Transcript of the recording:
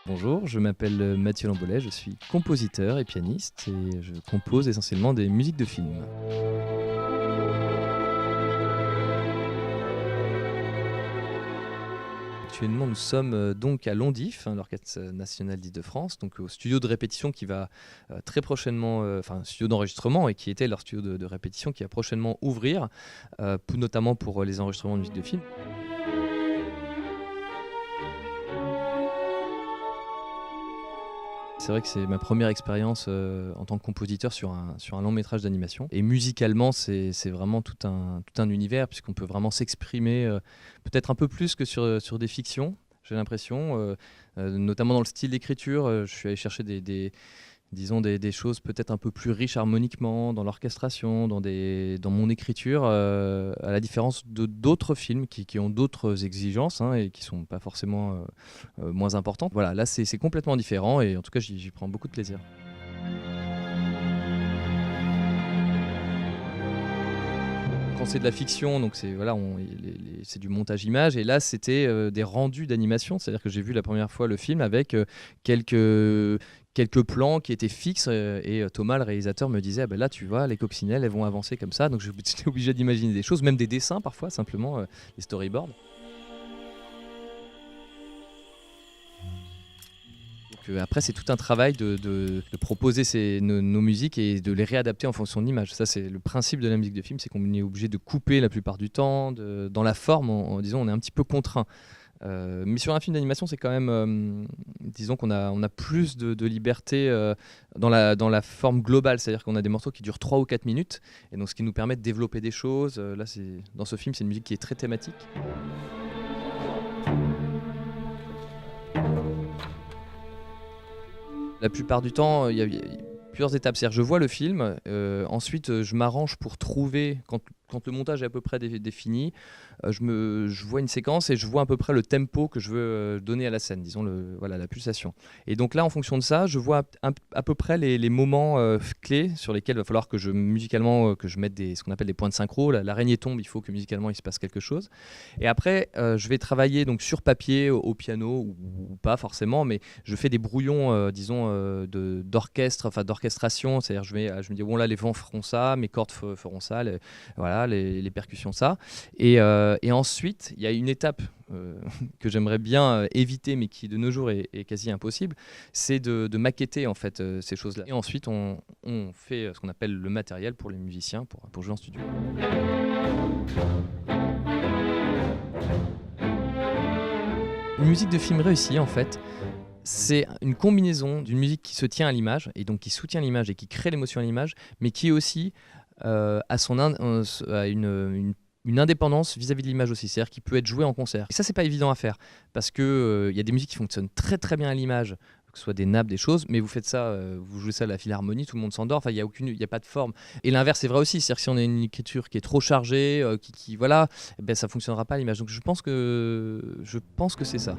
Bonjour, je m'appelle Mathieu Lambolet, je suis compositeur et pianiste et je compose essentiellement des musiques de films. Actuellement, nous sommes donc à Londif, l'Orchestre national d'Île-de-France, donc au studio de répétition qui va très prochainement, enfin studio d'enregistrement et qui était leur studio de répétition qui va prochainement ouvrir, notamment pour les enregistrements de musique de film. C'est vrai que c'est ma première expérience en tant que compositeur sur un long métrage d'animation. Et musicalement, c'est vraiment tout un univers, puisqu'on peut vraiment s'exprimer peut-être un peu plus que sur des fictions, j'ai l'impression. Notamment dans le style d'écriture, je suis allé chercher disons des choses peut-être un peu plus riches harmoniquement, dans l'orchestration, dans mon écriture, à la différence de d'autres films qui ont d'autres exigences et qui sont pas forcément moins importantes. Voilà, là c'est complètement différent et en tout cas j'y prends beaucoup de plaisir. Quand c'est de la fiction, donc c'est voilà, c'est du montage image, et là c'était des rendus d'animation, c'est-à-dire que j'ai vu la première fois le film avec quelques plans qui étaient fixes et Thomas, le réalisateur, me disait ah ben là tu vois les coccinelles elles vont avancer comme ça, donc j'étais obligé d'imaginer des choses, même des dessins parfois, simplement des storyboards. Après, c'est tout un travail de proposer nos musiques et de les réadapter en fonction de l'image. Ça, c'est le principe de la musique de film, c'est qu'on est obligé de couper la plupart du temps. Dans la forme, disons, on est un petit peu contraint. Mais sur un film d'animation, c'est quand même, disons qu'on a plus de liberté dans la forme globale. C'est-à-dire qu'on a des morceaux qui durent 3 ou 4 minutes, et donc ce qui nous permet de développer des choses. Là, dans ce film, c'est une musique qui est très thématique. La plupart du temps, il y a plusieurs étapes. C'est-à-dire, je vois le film, ensuite je m'arrange pour trouver, quand le montage est à peu près défini, je vois une séquence et je vois à peu près le tempo que je veux donner à la scène, disons voilà, la pulsation. Et donc là, en fonction de ça, je vois à peu près les moments clés sur lesquels il va falloir que musicalement, que je mette ce qu'on appelle des points de synchro. L'araignée tombe, il faut que musicalement il se passe quelque chose. Et après, je vais travailler donc sur papier, au piano, ou pas forcément, mais je fais des brouillons, disons, d'orchestre, enfin d'orchestration. C'est-à-dire, je me dis, bon là, les vents feront ça, mes cordes feront ça, voilà, les percussions ça. Et ensuite, il y a une étape que j'aimerais bien éviter, mais qui de nos jours est quasi impossible, c'est de maqueter en fait ces choses-là. Et ensuite, on fait ce qu'on appelle le matériel pour les musiciens, pour jouer en studio. Une musique de film réussie, en fait, c'est une combinaison d'une musique qui se tient à l'image, et donc qui soutient l'image et qui crée l'émotion à l'image, mais qui aussi a une indépendance vis-à-vis de l'image aussi, c'est-à-dire qu'il peut être joué en concert. Et ça, c'est pas évident à faire, parce que y a des musiques qui fonctionnent très très bien à l'image, que ce soit des nappes, des choses, mais vous faites ça, vous jouez ça à la philharmonie, tout le monde s'endort, enfin il y a pas de forme. Et l'inverse est vrai aussi, c'est-à-dire que si on a une écriture qui est trop chargée, voilà, eh ben ça fonctionnera pas à l'image. Donc je pense que c'est ça.